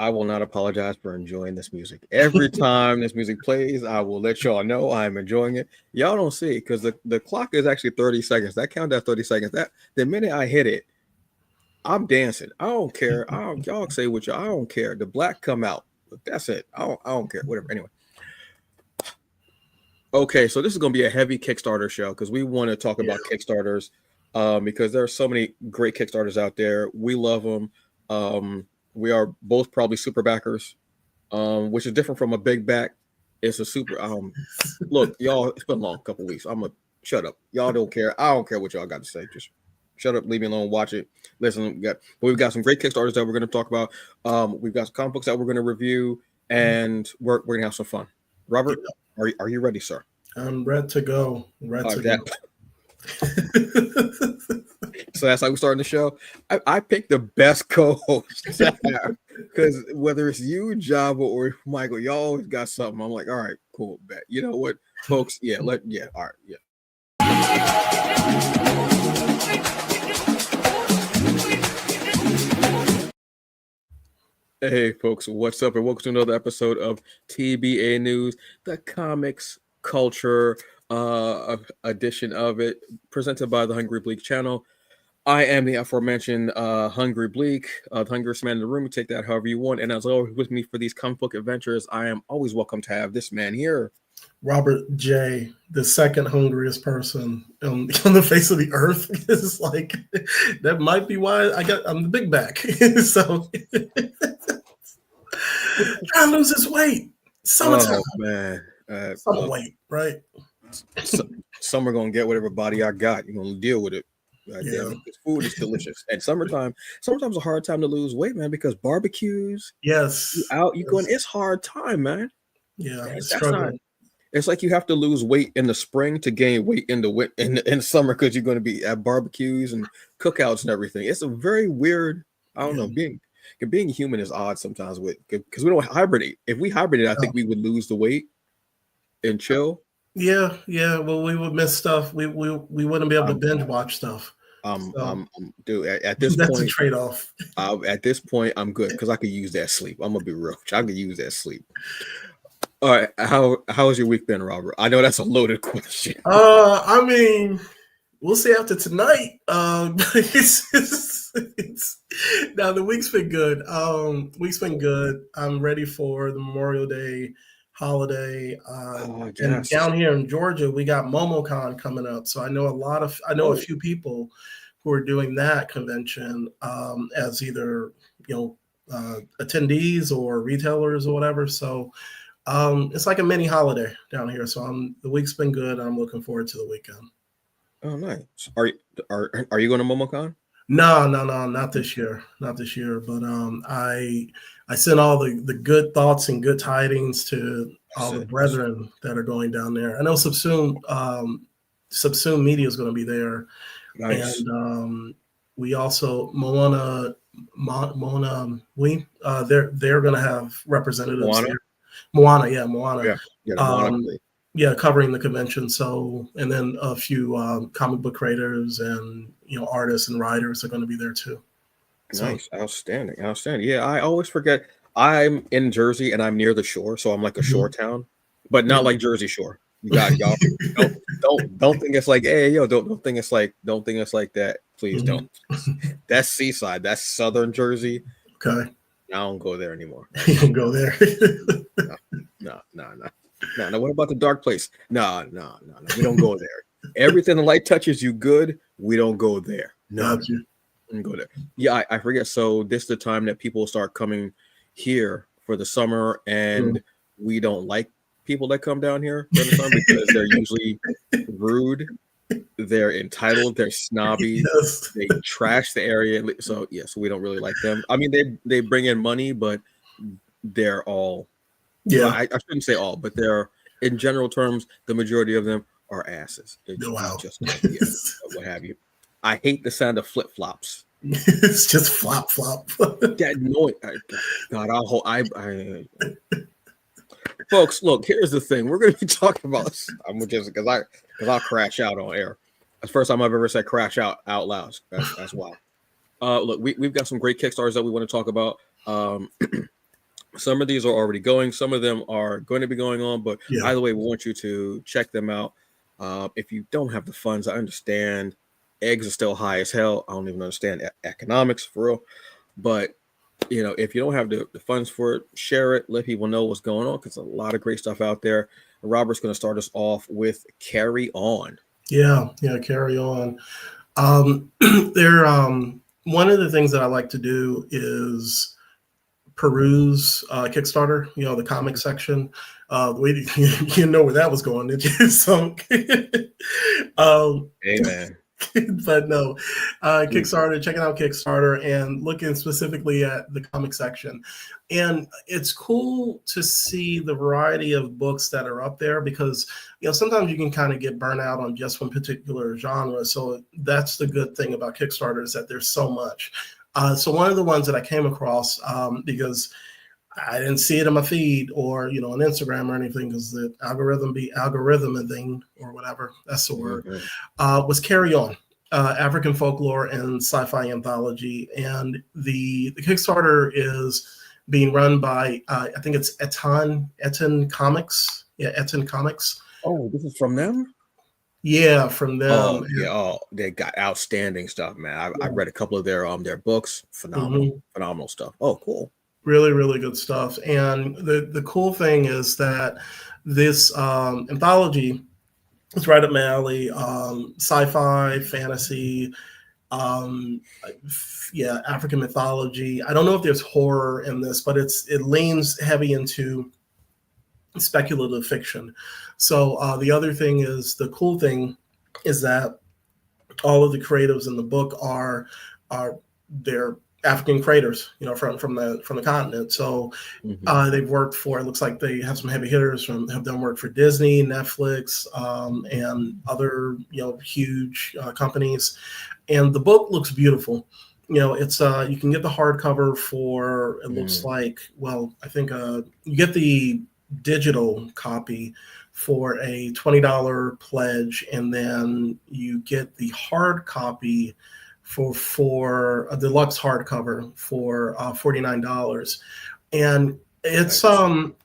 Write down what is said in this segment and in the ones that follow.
I will not apologize for enjoying this music. Every time this music plays, I will let y'all know I'm enjoying it. Y'all don't see because the clock is actually 30 seconds. That count at 30 seconds. That the minute I hit it, I'm dancing. I don't care. Y'all say what y'all. I don't care. The black come out. That's it. I don't care. Whatever. Anyway. Okay, so this is going to be a heavy Kickstarter show because we want to talk about Kickstarters because there are so many great Kickstarters out there. We love them. We are both probably super backers, which is different from a big back. It's a super. Look, y'all, it's been a long couple weeks. I'm gonna shut up. Y'all don't care. I don't care what y'all got to say. Just shut up, leave me alone, watch it, listen. We've got some great Kickstarters that we're going to talk about. We've got some comic books that we're going to review, and we're going to have some fun. Robert, are you ready, sir? I'm ready to go. Go. So that's how we're starting the show. I picked the best co-host because whether it's you, Java, or Michael, y'all always got something. I'm like, all right, cool, bet. You know what, folks? All right, Hey, folks, what's up? And welcome to another episode of TBA News, the comics culture edition of it, presented by the Hungry Bleak channel. I am the aforementioned Hungry Bleak, the hungriest man in the room. You take that however you want. And as always, with me for these comic book adventures, I am always welcome to have this man here, Robert J., the second hungriest person on the face of the earth. It's like that might be why I'm the big back. So trying to lose this weight. Summertime. Oh man, summer weight, right? Summer gonna get whatever body I got. You're gonna deal with it. Food is delicious, and summertime's a hard time to lose weight, man, because barbecues. Yes, you going. It's hard time, man. Yeah, it's like you have to lose weight in the spring to gain weight in the summer because you're going to be at barbecues and cookouts and everything. It's a very weird. I don't know. Being human is odd sometimes because we don't hibernate. If we hibernate, I think we would lose the weight and chill. Yeah. Well, we would miss stuff. We wouldn't be able to binge watch stuff. Dude, at this that's point, a trade-off. At this point, I'm good because I could use that sleep. I'm gonna be real. I could use that sleep. All right, how has your week been, Robert? I know that's a loaded question. I mean, we'll see after tonight. It's now the week's been good. I'm ready for the Memorial Day holiday. And down here in Georgia, we got MomoCon coming up. So I know a few people who are doing that convention as either attendees or retailers or whatever. So it's like a mini holiday down here. So the week's been good. I'm looking forward to the weekend. Oh, nice. Are you going to MomoCon? No, not this year. Not this year. But I sent all the good thoughts and good tidings to all the brethren that are going down there. I know Subsume Media is going to be there. Nice. And we also Moana they're going to have representatives there. Moana. Yeah, covering the convention. So, and then a few comic book creators and artists and writers are going to be there too. Nice, outstanding. Yeah, I always forget. I'm in Jersey and I'm near the shore, so I'm like a shore town, but not like Jersey Shore. You got y'all. don't think it's like, hey, don't think it's like that. Please don't. That's seaside. That's southern Jersey. Okay. I don't go there anymore. You don't go there. No. What about the dark place? No. We don't go there. Everything the light touches you good. We don't go there. No. Got you. Go there. Yeah, I forget. So this is the time that people start coming here for the summer, and we don't like people that come down here for the summer because they're usually rude, they're entitled, they're snobby, they trash the area. So we don't really like them. I mean, they bring in money, but they're all I shouldn't say all, but they're, in general terms, the majority of them are asses. Just what have you. I hate the sound of flip-flops. It's just flop. That noise. God, folks, look, here's the thing. We're going to be talking about. I'm just because I'll crash out on air. That's the first time I've ever said crash out loud. That's why. Look, we've got some great Kickstarters that we want to talk about. Some of these are already going. Some of them are going to be going on. But Yeah. either way, we want you to check them out. If you don't have the funds, I understand. Eggs are still high as hell. I don't even understand economics for real. But if you don't have the funds for it, share it. Let people know what's going on because a lot of great stuff out there. Robert's going to start us off with Carry On. Yeah. Carry On. There. One of the things that I like to do is peruse Kickstarter, the comic section. You know where that was going, did you? Sunk. Hey, man. But no, Kickstarter, checking out Kickstarter and looking specifically at the comic section. And it's cool to see the variety of books that are up there because, sometimes you can kind of get burnt out on just one particular genre. So that's the good thing about Kickstarter is that there's so much. So one of the ones that I came across, because I didn't see it in my feed or, on Instagram or anything because the algorithm and thing or whatever, that's the word, was Carry On, African Folklore and Sci-Fi Anthology. And the Kickstarter is being run by, I think it's Eton Comics. Yeah, Eton Comics. Oh, this is from them? Yeah, from them. Oh, yeah. Oh, they got outstanding stuff, man. I read a couple of their books. Phenomenal stuff. Oh, cool. Really, really good stuff. And the cool thing is that this anthology is right up my alley. Sci-fi, fantasy, African mythology. I don't know if there's horror in this, but it leans heavy into speculative fiction. So the other thing is the cool thing is that all of the creatives in the book are they're African creators, from the continent. So they've worked for. It looks like they have some heavy hitters have done work for Disney, Netflix, and other huge companies. And the book looks beautiful. It's you can get the hardcover for. It looks like I think you get the digital copy for a $20 pledge, and then you get the hard copy for a deluxe hardcover for $49. And it's one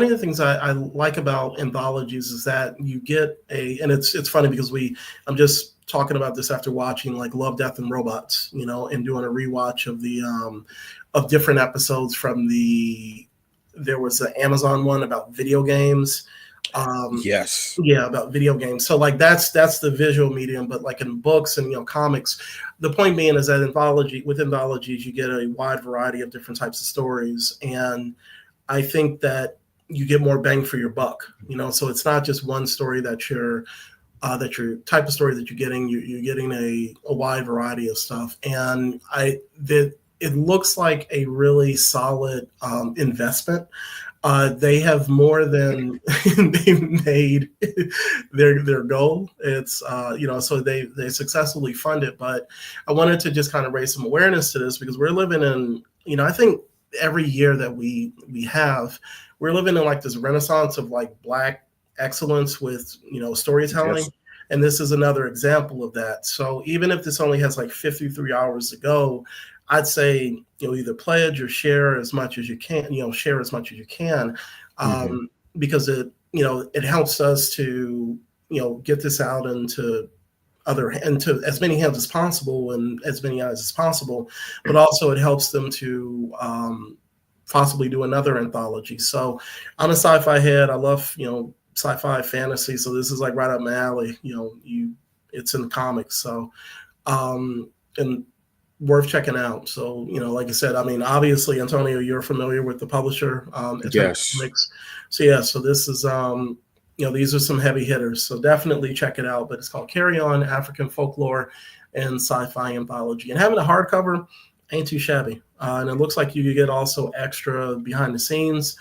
of the things I like about anthologies is that you get and it's funny because I'm just talking about this after watching like Love, Death and Robots, and doing a rewatch of the of different episodes from there was the Amazon one about video games. Yes. Yeah, about video games. So like that's the visual medium, but like in books and comics, the point being is that with anthologies you get a wide variety of different types of stories, and I think that you get more bang for your buck. So it's not just one story that you're type of story that you're getting. You're getting a wide variety of stuff, and it looks like a really solid investment. They have more than they've made their goal. It's so they successfully fund it. But I wanted to just kind of raise some awareness to this because we're living in I think every year that we're living in like this renaissance of like Black excellence with storytelling. Yes. And this is another example of that. So even if this only has like 53 hours to go, I'd say either pledge or share as much as you can. Share as much as you can, because it helps us to get this out into as many hands as possible and as many eyes as possible. But also it helps them to possibly do another anthology. So I'm a sci-fi head. I love sci-fi fantasy. So this is like right up my alley. It's in the comics. So and worth checking out. So, like I said, I mean, obviously, Antonio, you're familiar with the publisher. Yes. Comics. So this is, these are some heavy hitters. So definitely check it out. But it's called Carry On, African Folklore and Sci-Fi Anthology. And having a hardcover ain't too shabby. And it looks like you get also extra behind the scenes,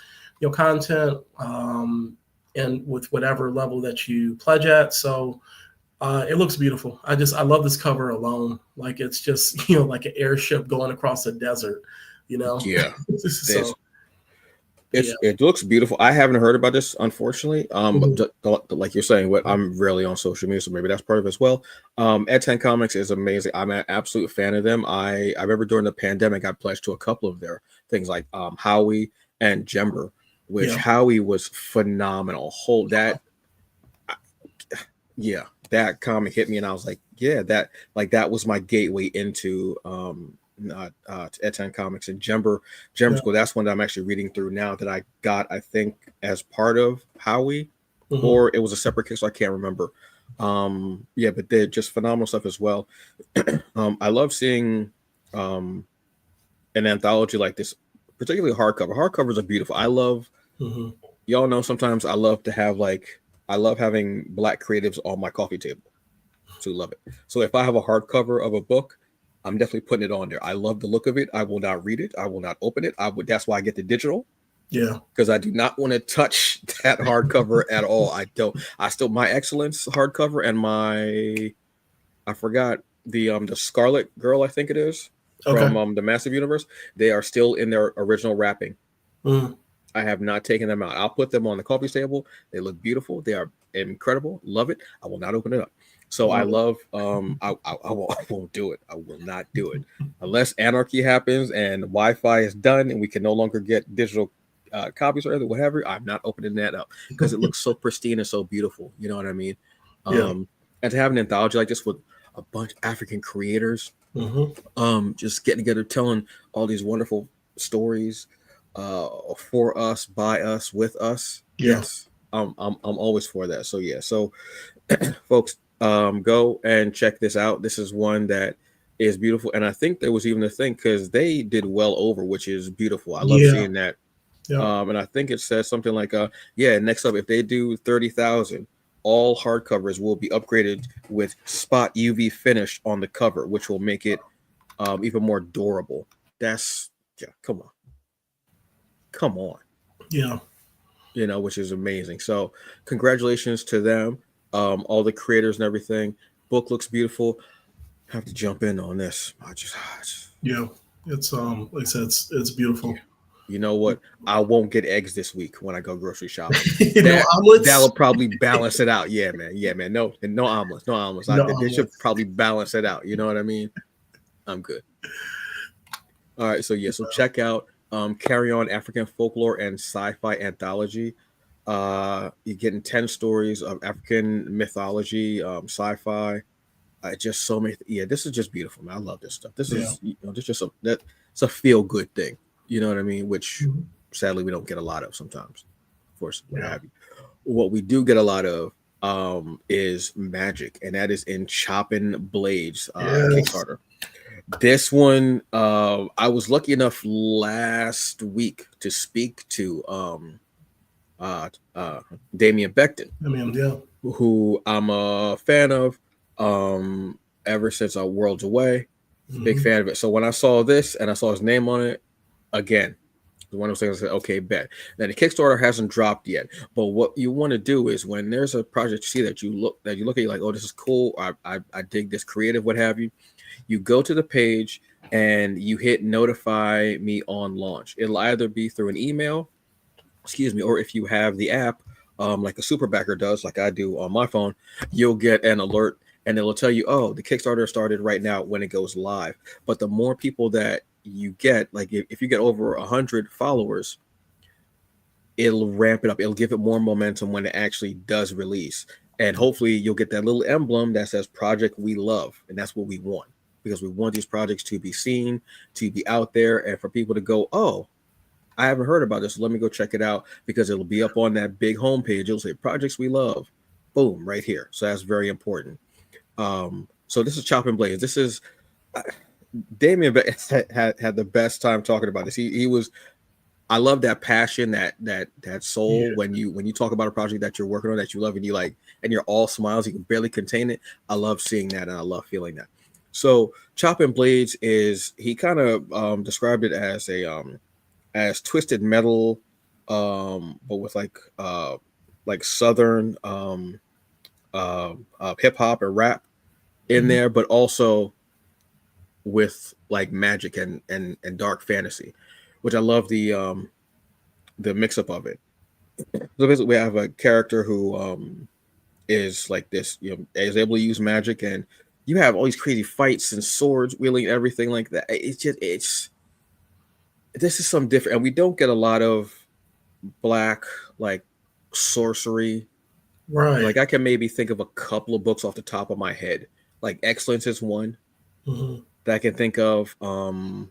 content, and with whatever level that you pledge at. So, it looks beautiful. I love this cover alone. Like it's just, like an airship going across a desert, Yeah. So It looks beautiful. I haven't heard about this, unfortunately. But like you're saying, what I'm rarely on social media, so maybe that's part of it as well. Ed 10 Comics is amazing. I'm an absolute fan of them. I remember during the pandemic, I pledged to a couple of their things like Howie and Jember, which Howie was phenomenal. That comic hit me, and I was like, yeah, that was my gateway into Ed 10 Comics. And Jember School. That's one that I'm actually reading through now that I got, I think, as part of Howie, or it was a separate case. So I can't remember. But they're just phenomenal stuff as well. I love seeing an anthology like this, particularly hardcover. Hardcovers are beautiful. I love. Y'all know sometimes I love having Black creatives on my coffee table. So love it. So if I have a hardcover of a book, I'm definitely putting it on there. I love the look of it. I will not read it. I will not open it. That's why I get the digital. Yeah. Because I do not want to touch that hardcover at all. My Excellence hardcover and I forgot the Scarlet Girl, I think it is, from the Massive Universe. They are still in their original wrapping. I have not taken them out. I'll put them on the coffee table. They look beautiful. They are incredible. Love it. I will not open it up. So I love. I won't do it. I will not do it unless anarchy happens and Wi-Fi is done and we can no longer get digital copies or whatever. I'm not opening that up because it looks so pristine and so beautiful. You know what I mean? And to have an anthology like this with a bunch of African creators, just getting together, telling all these wonderful stories for us, by us, with us. Yes, I'm always for that. So so folks, go and check this out. This is one that is beautiful, and I think there was even a thing because they did well over, which is beautiful. I love seeing that. And I think it says something like next up, if they do 30,000, all hardcovers will be upgraded with spot UV finish on the cover, which will make it even more durable. Come on. Which is amazing. So congratulations to them, all the creators and everything. Book looks beautiful. Have to jump in on this. It's like I said, it's beautiful. You know what? I won't get eggs this week when I go grocery shopping. No omelets? That'll probably balance it out. Yeah, man. No omelets. They should probably balance it out. You know what I mean? I'm good. All right. So check out Carry On African Folklore and Sci-Fi Anthology. You're getting 10 stories of African mythology, sci-fi. Just so many. This is just beautiful, man. I love this stuff. This is it's a feel good thing. You know what I mean? Which sadly we don't get a lot of sometimes. Of course, what have you. What we do get a lot of is magic, and that is in Choppin Blades Kickstarter. This one, I was lucky enough last week to speak to Damian Becton, who I'm a fan of ever since Worlds Away. Big fan of it. So when I saw this and I saw his name on it, again, one of those things I said, okay, bet. Now the Kickstarter hasn't dropped yet, but what you want to do is when there's a project you see that you look at, you're like, oh, this is cool. I dig this creative, what have you. You go to the page and you hit notify me on launch. It'll either be through an email, or if you have the app, like a super backer does, like I do on my phone, you'll get an alert and it'll tell you, oh, the Kickstarter started right now when it goes live. But the more people that you get, like if you get over 100 followers, it'll ramp it up. It'll give it more momentum when it actually does release. And hopefully you'll get that little emblem that says Project We Love. And that's what we want, because we want these projects to be seen, to be out there, and for people to go, oh, I haven't heard about this. Let me go check it out, because it'll be up on that big homepage. It'll say Projects We Love. Boom, right here. So that's very important. So this is Choppin Blades. This is Damien had the best time talking about this. He was. I love that passion, that soul when you talk about a project that you're working on that you love and you like, and you're all smiles. You can barely contain it. I love seeing that and I love feeling that. So Choppin Blades is, he kind of described it as as twisted metal, but with like southern hip hop and rap in there, but also with like magic and dark fantasy, which I love the the mix up of it. So basically, we have a character who is like this, is able to use magic, and you have all these crazy fights and swords wielding, everything like that. It's this is some different, and we don't get a lot of black like sorcery. Right. Like I can maybe think of a couple of books off the top of my head. Like Excellence is one that I can think of. Trying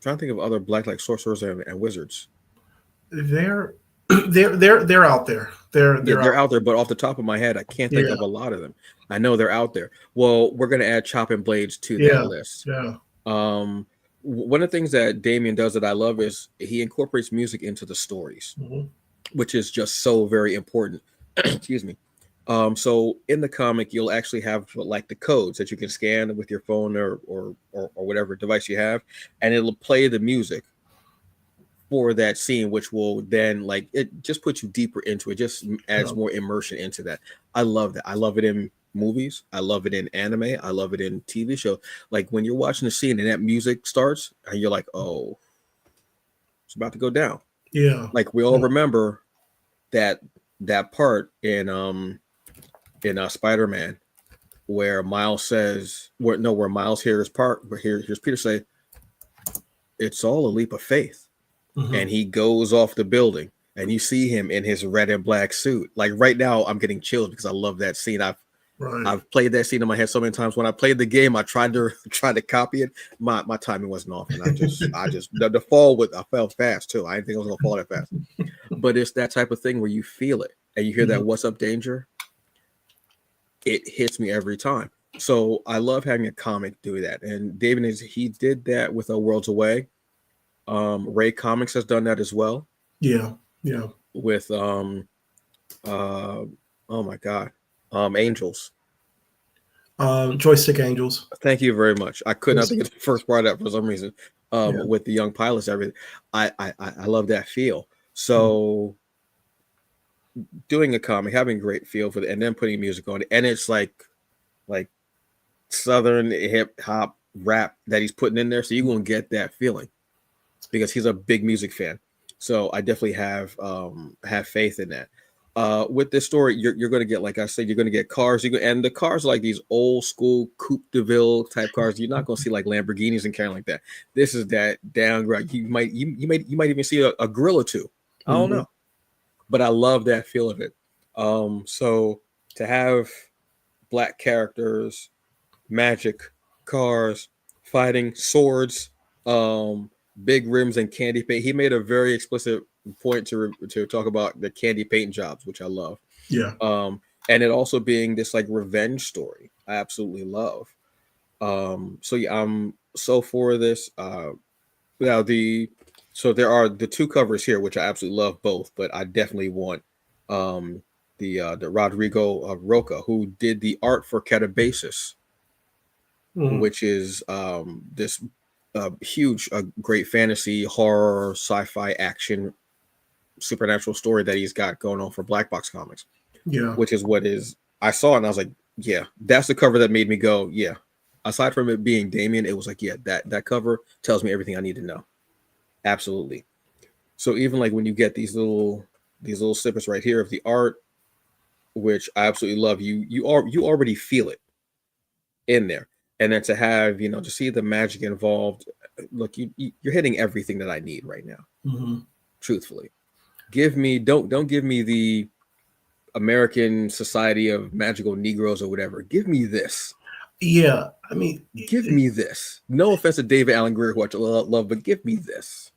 to think of other black like sorcerers and wizards. They're they're out there. They're out there, but off the top of my head, I can't think of a lot of them. I know they're out there. Well, we're gonna add Choppin blades to that list. Yeah. One of the things that Damien does that I love is he incorporates music into the stories, which is just so very important. Excuse me. So in the comic, you'll actually have like the codes that you can scan with your phone or whatever device you have, and it'll play the music for that scene, which will then like it just puts you deeper into it, just adds more immersion into that. I love that. I love it in movies. I love it in anime. I love it in TV show. Like when you're watching the scene and that music starts, and you're like, oh, it's about to go down. Yeah. Like we all remember that part in Spider-Man where Miles says, where Miles hears Peter say, it's all a leap of faith. And he goes off the building and you see him in his red and black suit. Like right now I'm getting chills because I love that scene. I've played that scene in my head so many times. When I played the game, I tried to copy it. My timing wasn't off, and I just the fall I fell fast too. I didn't think I was gonna fall that fast. But it's that type of thing where you feel it and you hear that "What's up, danger?" It hits me every time. So I love having a comic do that. And David he did that with Worlds Away. Ray Comics has done that as well. Yeah. With oh my god, Angels. Joystick Angels. Thank you very much. I could not think of the first part of that for some reason. With the young pilots, everything. I love that feel. So doing a comic, having a great feel for it, and then putting music on it, and it's like Southern hip hop rap that he's putting in there, so you're gonna get that feeling because he's a big music fan. So I definitely have faith in that. With this story, you're going to get, like I said, you're going to get cars. And the cars are like these old school Coupe de Ville type cars. You're not going to see like Lamborghinis and carrying like that. This is that downgrade. You might even see a grill or two. I don't know, but I love that feel of it. So to have black characters, magic, cars, fighting, swords, big rims and candy paint. He made a very explicit point to talk about the candy paint jobs, which I love. Yeah. And it also being this like revenge story, I absolutely love. So yeah, I'm so for this. Now so there are the two covers here, which I absolutely love both, but I definitely want the Rodrigo Roca, who did the art for Catabasis, which is this huge, great fantasy, horror, sci-fi, action, supernatural story that he's got going on for Black Box Comics. Yeah, which is what is I saw it and I was like, yeah, that's the cover that made me go, yeah. Aside from it being Damien, it was like, yeah, that cover tells me everything I need to know. Absolutely. So even like when you get these little snippets right here of the art, which I absolutely love, you already feel it in there. And then to have, to see the magic involved, look, you're hitting everything that I need right now. Truthfully, don't give me the American Society of Magical Negroes or whatever. Give me this. Yeah, I mean, give me this. No offense to David Allen Greer, who I love, but give me this.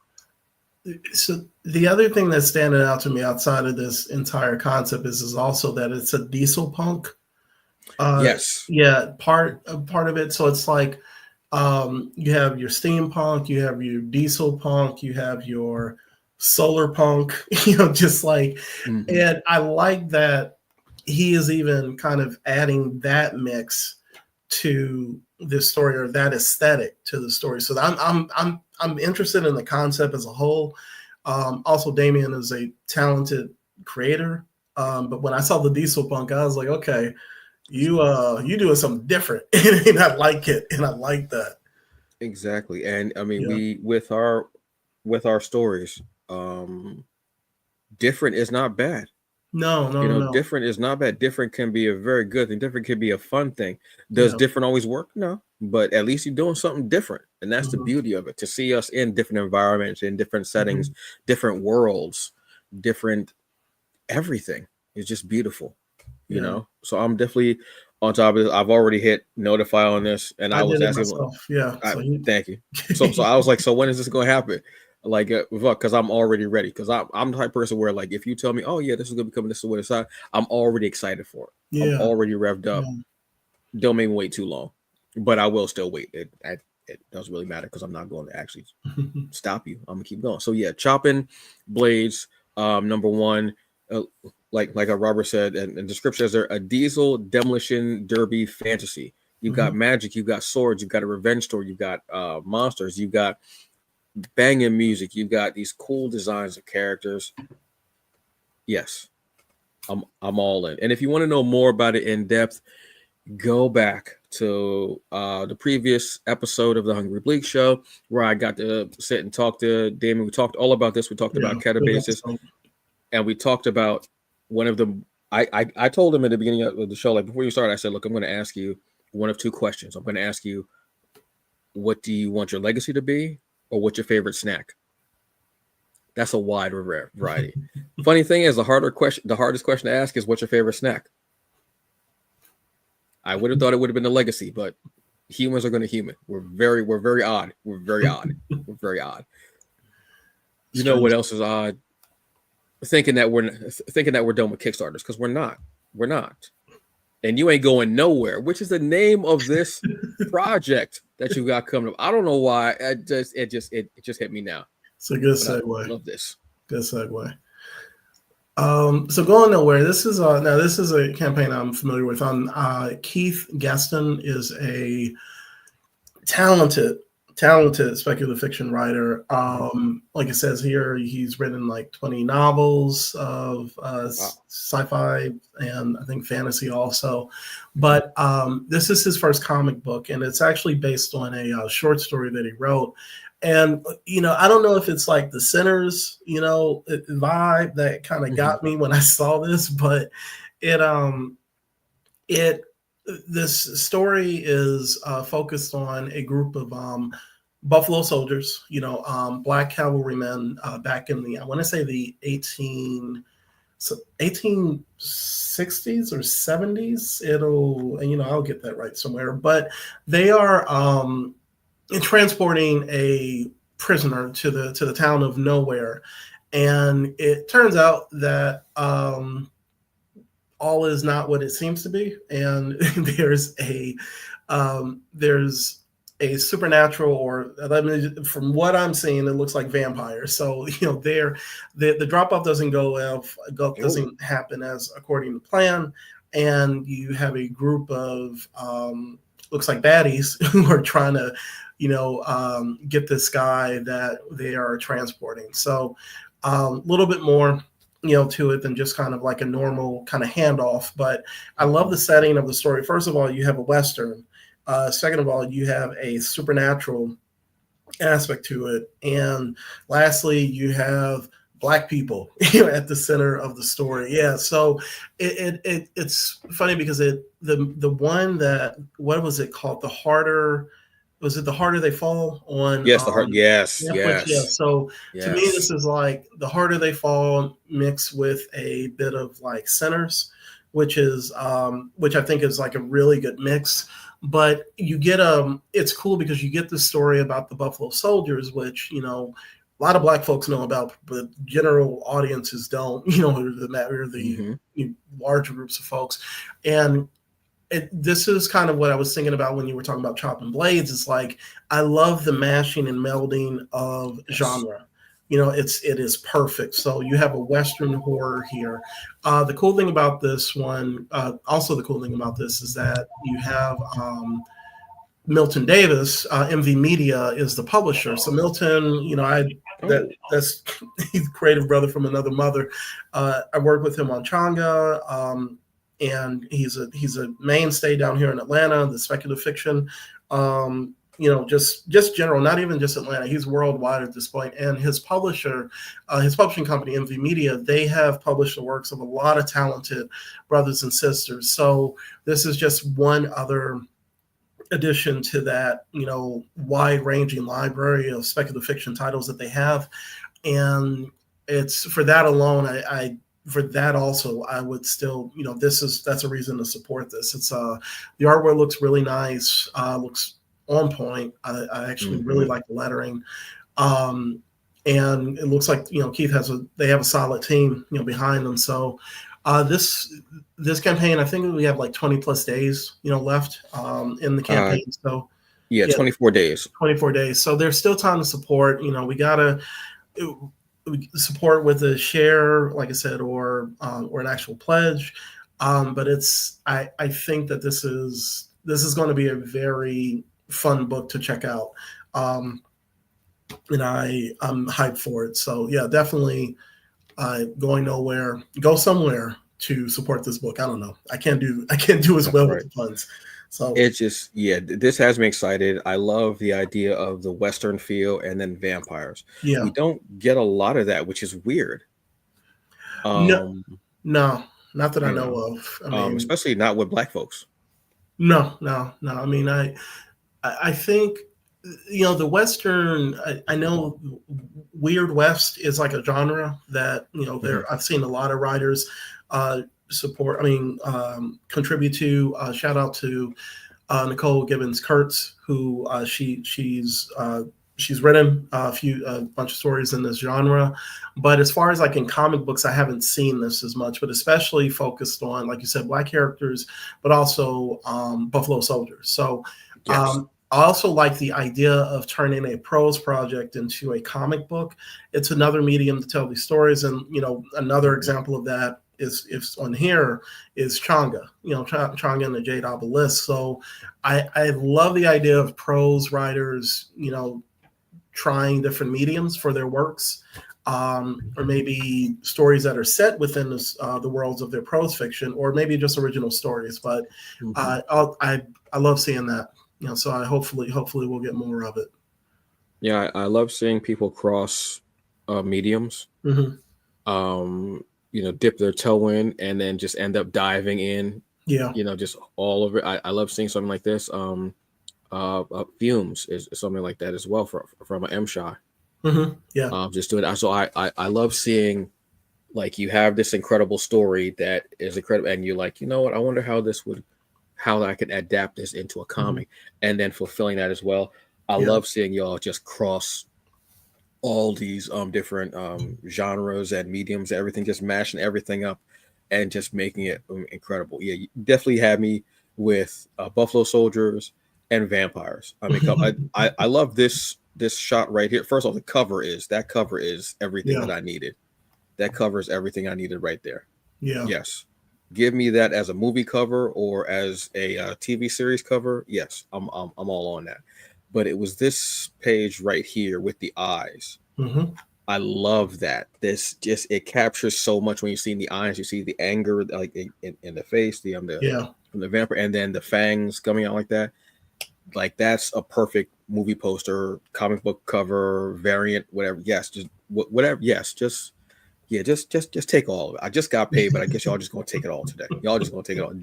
So the other thing that's standing out to me outside of this entire concept is also that it's a diesel punk. Yes. Yeah, part of it. So it's like you have your steampunk, you have your diesel punk, you have your solar punk, just like, and I like that he is even kind of adding that mix to this story, or that aesthetic to the story. So I'm interested in the concept as a whole. Also, Damien is a talented creator, but when I saw the diesel punk, I was like, okay, you doing something different, and I like it, and I like that. Exactly, and I mean, we with our stories, different is not bad. No. Different is not bad. Different can be a very good thing. Different can be a fun thing. Does Yeah. different always work? No, but at least you're doing something different, and that's the Mm-hmm. beauty of it. To see us in different environments, in different settings, different worlds, different everything is just beautiful. Yeah. So I'm definitely on top of this. I've already hit notify on this, and I I was did it asking. myself. Yeah. So Thank you. So I was like, so when is this going to happen? Like, because I'm already ready. Because I'm the type of person where, like, if you tell me, oh yeah, this is going to be coming, this is what it's on, I'm already excited for it. I'm yeah. already revved up. Yeah. Don't make me wait too long, but I will still wait. It doesn't really matter because I'm not going to actually stop you. I'm gonna keep going. So yeah, Choppin Blades, number one, like Robert said, and description is there a diesel demolition derby fantasy. You've got magic, you've got swords, you've got a revenge story, you've got monsters, you've got banging music, you've got these cool designs of characters. Yes, I'm all in. And if you want to know more about it in depth, go back to the previous episode of the Hungry Bleak Show where I got to sit and talk to Damon. We talked all about this. We talked about catabasis, and we talked about one of the. I told him at the beginning of the show, like before you started, I said, "Look, I'm going to ask you one of two questions. I'm going to ask you, what do you want your legacy to be, or what's your favorite snack?" That's a wide variety. Funny thing is, the hardest question to ask is, "What's your favorite snack?" I would have thought it would have been a legacy, but humans are going to human. We're very odd. We're very odd. We're very odd. You know what else is odd? Thinking that we're done with Kickstarters, because we're not. We're not. And you ain't going nowhere, which is the name of this project that you got coming up. I don't know why. It just hit me now. It's a good segue. I love this. Good segue. So going nowhere. This is a campaign I'm familiar with. Keith Gaston is a talented speculative fiction writer. Like it says here, he's written like 20 novels of sci-fi and I think fantasy also. But this is his first comic book, and it's actually based on a short story that he wrote. And, I don't know if it's like the Sinners, vibe that kind of got me when I saw this, but this story is focused on a group of Buffalo soldiers, Black cavalrymen back in I want to say the 1860s or 70s. I'll get that right somewhere, but they are transporting a prisoner to the town of Knowhere, and it turns out that all is not what it seems to be, and there's a supernatural, or from what I'm seeing, it looks like vampires. So the drop off doesn't doesn't happen as according to plan, and you have a group of looks like baddies who are trying to get this guy that they are transporting. So a little bit more to it than just kind of like a normal kind of handoff. But I love the setting of the story. First of all, you have a Western. Second of all, you have a supernatural aspect to it. And lastly, you have Black people at the center of the story. Yeah. So it's funny because the one that, what was it called? Was it The Harder They Fall on? Yes, the heart. Yes, Netflix? Yeah. So yes. To me, this is like The Harder They Fall mixed with a bit of like Sinners, which I think is like a really good mix. But you get it's cool because you get the story about the Buffalo Soldiers, which a lot of Black folks know about, but general audiences don't. Or the larger groups of folks, and this is kind of what I was thinking about when you were talking about Choppin Blades. It's like, I love the mashing and melding of genre. It is perfect. So you have a Western horror here. The cool thing about this one, the cool thing about this is that you have Milton Davis, MV Media is the publisher. So Milton, that's he's a creative brother from another mother. I worked with him on Changa. And he's a mainstay down here in Atlanta, the speculative fiction just general, not even just Atlanta. He's worldwide at this point, and his publisher, his publishing company, MV Media, they have published the works of a lot of talented brothers and sisters. So this is just one other addition to that, wide-ranging library of speculative fiction titles that they have, and it's for that alone. I for that also, I would still, that's a reason to support this. It's the artwork looks really nice, looks on point. I actually really like the lettering, and it looks like Keith they have a solid team behind them. So this campaign, I think we have like 20 plus days left in the campaign. So yeah, 24 days. 24 days. So there's still time to support. We gotta support with a share, like I said, or an actual pledge. But I think that this is going to be a very fun book to check out, and I'm hyped for it. So yeah, definitely going nowhere, go somewhere to support this book. I don't know. I can't do as well with the funds. So it's just, this has me excited. I love the idea of the Western feel and then vampires. Yeah, we don't get a lot of that, which is weird. No, not that I know of. I mean, especially not with Black folks. No. I mean, I think the Western. I know Weird West is like a genre that I've seen a lot of writers support. I mean, contribute to. Shout out to Nicole Gibbons Kurtz, who she's written a bunch of stories in this genre. But as far as like in comic books, I haven't seen this as much, but especially focused on, like you said, Black characters, but also Buffalo Soldiers. So I also like the idea of turning a prose project into a comic book. It's another medium to tell these stories. And, another example of that is, if on here, is Changa, Changa and the Jade Obelisk. So I love the idea of prose writers, trying different mediums for their works, or maybe stories that are set within the worlds of their prose fiction, or maybe just original stories. But I love seeing that. So I hopefully we'll get more of it. Yeah, I love seeing people cross mediums. Dip their toe in and then just end up diving in. Yeah. Just all over. I love seeing something like this. Fumes is something like that as well from an M-Shy. Yeah. Just doing it. So I love seeing, like, you have this incredible story that is incredible, and you're like, what? I wonder how I could adapt this into a comic, and then fulfilling that as well. I love seeing y'all just cross all these different genres and mediums, everything, just mashing everything up and just making it incredible. Yeah, you definitely had me with Buffalo Soldiers and vampires. I mean, I love this shot right here. First of all, the cover is everything that I needed. That covers everything I needed right there. Yeah. Yes. Give me that as a movie cover or as a TV series cover. Yes, I'm all on that. But it was this page right here with the eyes. I love that. It captures so much when you see in the eyes. You see the anger, like in the face, from the vampire, and then the fangs coming out like that. Like, that's a perfect movie poster, comic book cover, variant, whatever. Yes, just whatever. Yes, just take all of it. I just got paid, but I guess y'all just gonna take it all today. Y'all just gonna take it all.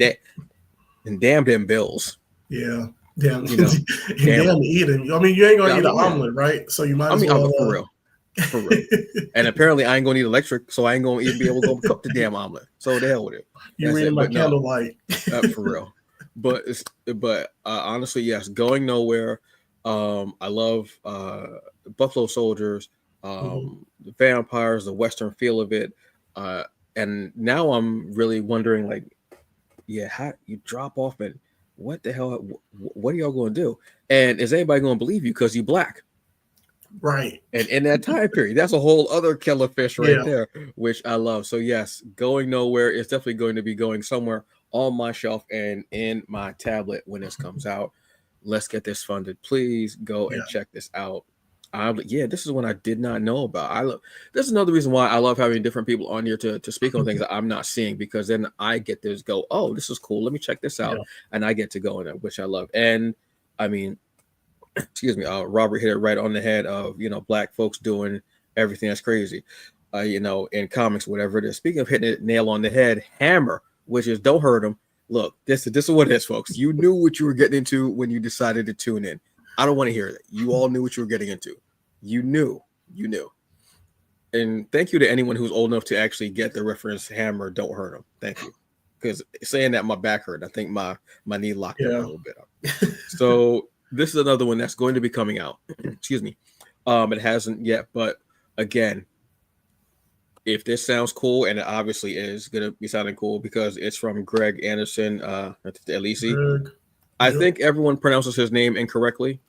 And damn them bills. Yeah. Damn. Damn eating. I mean, you ain't gonna eat an omelet, right? So you might as well. For real. And apparently I ain't gonna need electric, so I ain't gonna even be able to go cook the damn omelet. So the hell with it. You're reading my candlelight. For real. But honestly, yes, going nowhere. I love Buffalo Soldiers, the vampires, the Western feel of it. And now I'm really wondering, like, how you drop off, and what the hell? What are y'all going to do? And is anybody going to believe you because you Black? Right. And in that time period, that's a whole other killer fish right there, which I love. So yes, going nowhere is definitely going to be going somewhere on my shelf and in my tablet when this comes out. Let's get this funded. Please go and check this out. This is one I did not know about. This is another reason why I love having different people on here to speak on things that I'm not seeing, because then I get to go, oh, this is cool. Let me check this out. And I get to go in it, which I love. And I mean, excuse me, Robert hit it right on the head of, black folks doing everything that's crazy, in comics, whatever it is. Speaking of hitting it nail on the head, Hammer, which is don't hurt him. Look, this is what it is, folks. You knew what you were getting into when you decided to tune in. I don't want to hear that. You all knew what you were getting into. You knew. And thank you to anyone who's old enough to actually get the reference Hammer, don't hurt him. Thank you. Because saying that, my back hurt. I think my knee locked up a little bit up. So this is another one that's going to be coming out. Excuse me. It hasn't yet, but again, if this sounds cool, and it obviously is going to be sounding cool because it's from Greg Anderson, Elisi. I think everyone pronounces his name incorrectly.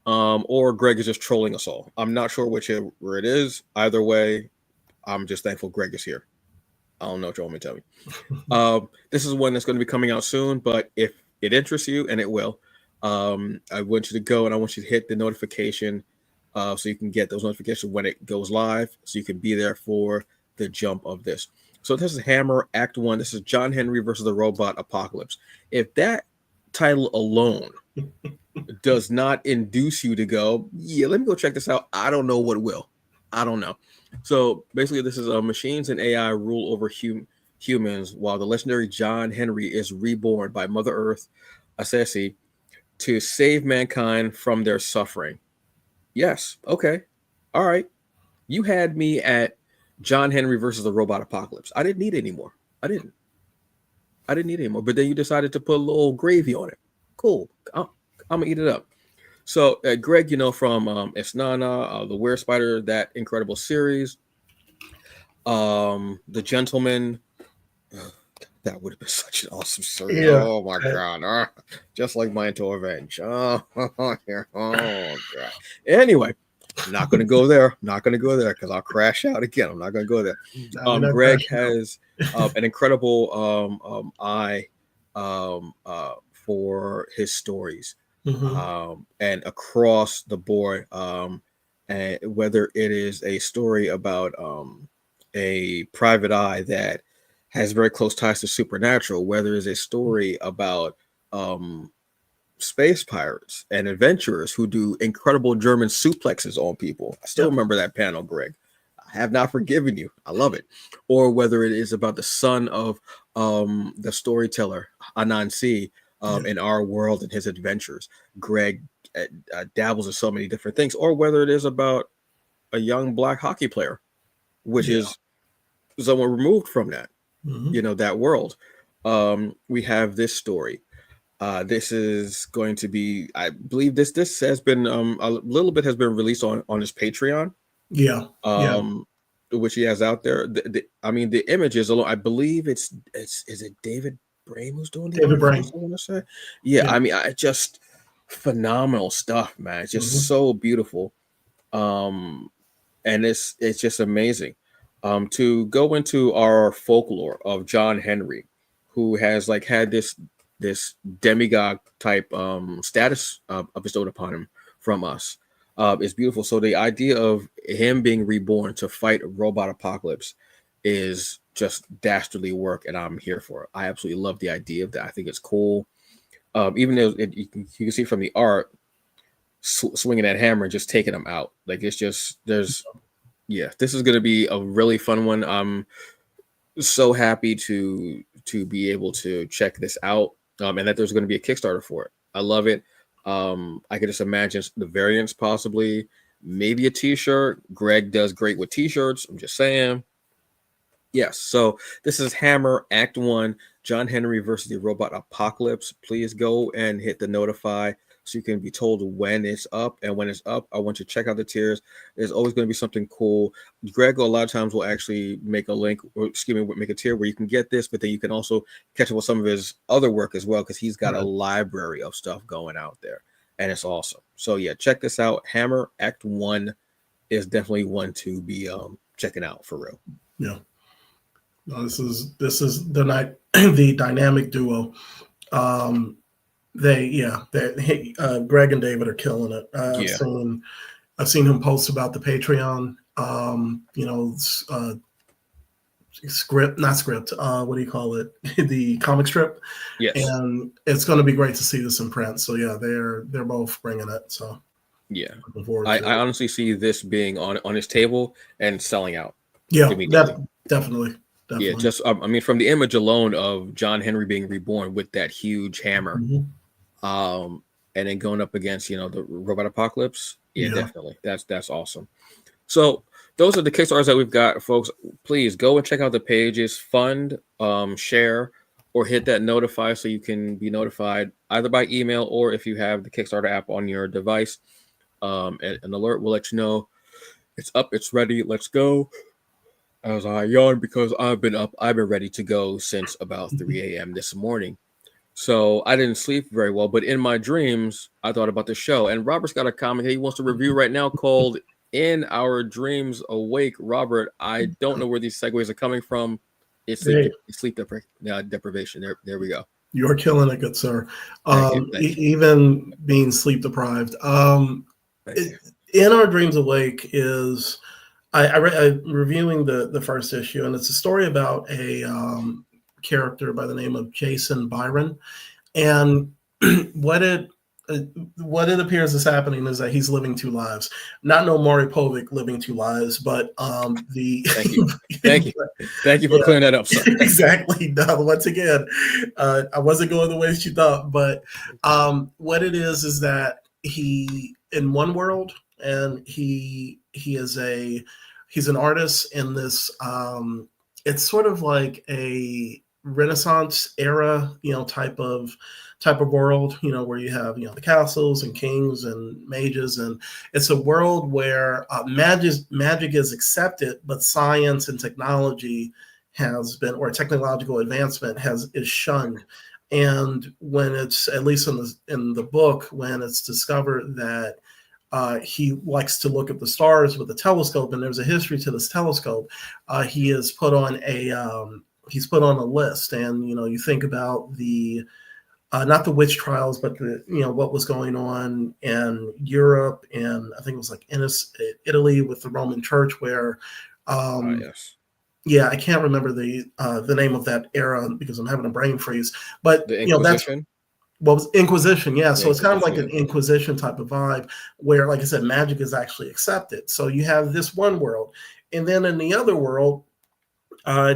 Or Greg is just trolling us all. I'm not sure where it is. Either way, I'm just thankful Greg is here. I don't know what you want me to tell you. This is one that's going to be coming out soon, but if it interests you, and it will, I want you to go and I want you to hit the notification so you can get those notifications when it goes live, so you can be there for the jump of this. So this is Hammer Act 1. This is John Henry versus the Robot Apocalypse. If that title alone does not induce you to go, yeah, let me go check this out, I don't know what will. I don't know. So basically, this is machines and AI rule over humans, while the legendary John Henry is reborn by Mother Earth, Assesi, to save mankind from their suffering. Yes. Okay. All right. You had me at John Henry versus the Robot Apocalypse. I didn't need it anymore. I didn't need it anymore. But then you decided to put a little gravy on it. Cool. I'm gonna eat it up. So, Greg, from Esnana, the Were Spider, that incredible series, The Gentleman, that would have been such an awesome series. Yeah. Oh my God, just like Mind to Revenge. Oh God. Anyway, I'm not going to go there. Because I'll crash out again. I'm not going to go there. Greg has an incredible eye for his stories. Mm-hmm. And across the board, and whether it is a story about a private eye that has very close ties to supernatural, whether it's a story about space pirates and adventurers who do incredible German suplexes on people. I still remember that panel, Greg. I have not forgiven you. I love it. Or whether it is about the son of the storyteller, Anansi, in our world and his adventures. Greg dabbles in so many different things. Or whether it is about a young black hockey player, which is somewhat removed from that, that world. We have this story. This is going to be, I believe this has been a little bit has been released on his Patreon. Which he has out there. The image is I believe is it David Brame who's doing the David Brame. I want to say. I just phenomenal stuff, man. It's just so beautiful. And it's just amazing. To go into our folklore of John Henry, who has had this demigod type status bestowed upon him from us, is beautiful. So the idea of him being reborn to fight a robot apocalypse is just dastardly work, and I'm here for it. I absolutely love the idea of that. I think it's cool. Even though you can see from the art, swinging that hammer and just taking them out. It's just this is going to be a really fun one. I'm so happy to be able to check this out, and that there's going to be a Kickstarter for it. I love it. I could just imagine the variants, possibly, maybe a t-shirt. Greg does great with t-shirts. I'm just saying. Yes. So this is Hammer Act 1, John Henry versus the Robot Apocalypse. Please go and hit the notify so you can be told when it's up. And when it's up, I want you to check out the tiers. There's always going to be something cool. Greg, a lot of times, will actually make a link, make a tier where you can get this, but then you can also catch up with some of his other work as well, because he's got a library of stuff going out there, and it's awesome. So yeah, check this out. Hammer Act 1 is definitely one to be checking out for real. Yeah. No, this is the dynamic duo. Greg and David are killing it. I've seen him post about the Patreon. not script. What do you call it? The comic strip. Yes. And it's going to be great to see this in print. So yeah, they're both bringing it. So yeah, looking forward I to it. honestly see this being on his table and selling out Yeah, immediately. definitely. Yeah, Definitely. just I mean, from the image alone of John Henry being reborn with that huge hammer, Mhm. and then going up against the robot apocalypse. Yeah, Yeah. definitely. That's awesome. So those are the Kickstarters that we've got, folks. Please go and check out the pages, fund, share, or hit that notify so you can be notified either by email or if you have the Kickstarter app on your device. An alert will let you know it's up, it's ready, let's go. As I yawn because I've been up, I've been ready to go since about 3 a.m. this morning. So I didn't sleep very well, but in my dreams, I thought about the show. And Robert's got a comic he wants to review right now called In Our Dreams Awake. Robert, I don't know where these segues are coming from. It's Hey, deprivation. There we go. you're killing it, good sir. Thank you. Thank you. Even being sleep deprived. Thank you. In Our Dreams Awake is I'm reviewing the first issue, and it's a story about a character by the name of Jason Byron. And what it what it appears is happening is that he's living two lives. Not no Maury Povich living two lives, but the Thank you. Thank you. Thank you for yeah, clearing that up, sir. exactly. No, once again, I wasn't going the way that you thought, but what it is that he in one world, and he is he's an artist in this. It's sort of like a Renaissance era, type of world, where you have the castles and kings and mages, and it's a world where magic is accepted, but science and technology has been, or technological advancement is shunned. And when it's, at least in the book, when it's discovered that he likes to look at the stars with a telescope, and there's a history to this telescope. He is put on he's put on a list, and you think about the not the witch trials, but the what was going on in Europe, and I think it was like in Italy with the Roman Church, where Yes. yeah, I can't remember the name of that era because I'm having a brain freeze, but The that's Inquisition. what was Inquisition, yeah. The So it's kind of Inquisition. like an Inquisition type of vibe where, like I said, magic is actually accepted. So you have this one world, and then in the other world,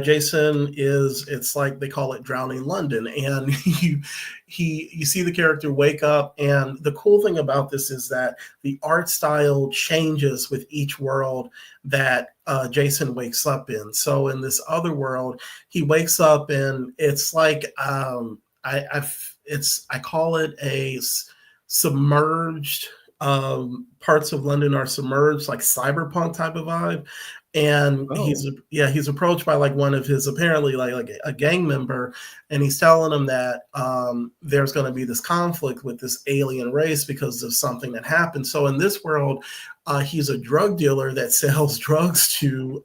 Jason it's like they call it Drowning London, and you see the character wake up, and the cool thing about this is that the art style changes with each world that Jason wakes up in. So in this other world, he wakes up and it's like I call it a submerged. Parts of London are submerged, like cyberpunk type of vibe, and Oh. he's approached by like one of his, apparently like a gang member, and he's telling him that there's going to be this conflict with this alien race because of something that happened. So in this world, he's a drug dealer that sells drugs to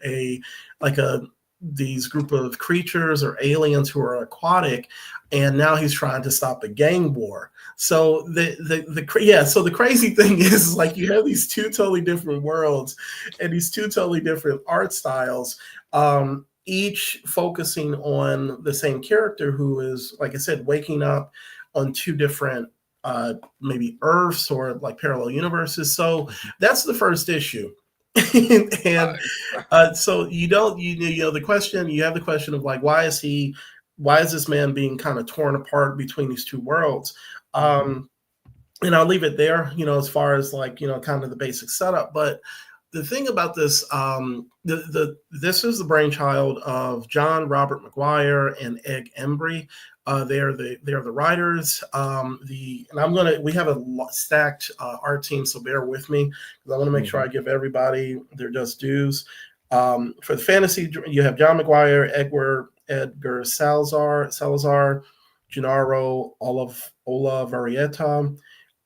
these group of creatures or aliens who are aquatic, and now he's trying to stop a gang war. So so the crazy thing is like you have these two totally different worlds and these two totally different art styles, each focusing on the same character who is, like I said, waking up on two different maybe Earths or like parallel universes. So that's the first issue. And so the question, you have the question of like, why is this man being kind of torn apart between these two worlds? And I'll leave it there, as far as like, kind of the basic setup. But the thing about this, this is the brainchild of John Robert McGuire and Ed Embry. They are the writers. We have a stacked art team, so bear with me because I want to make sure I give everybody their just dues. For the fantasy, you have John McGuire, Edgar Salazar, Gennaro Olavarrieta,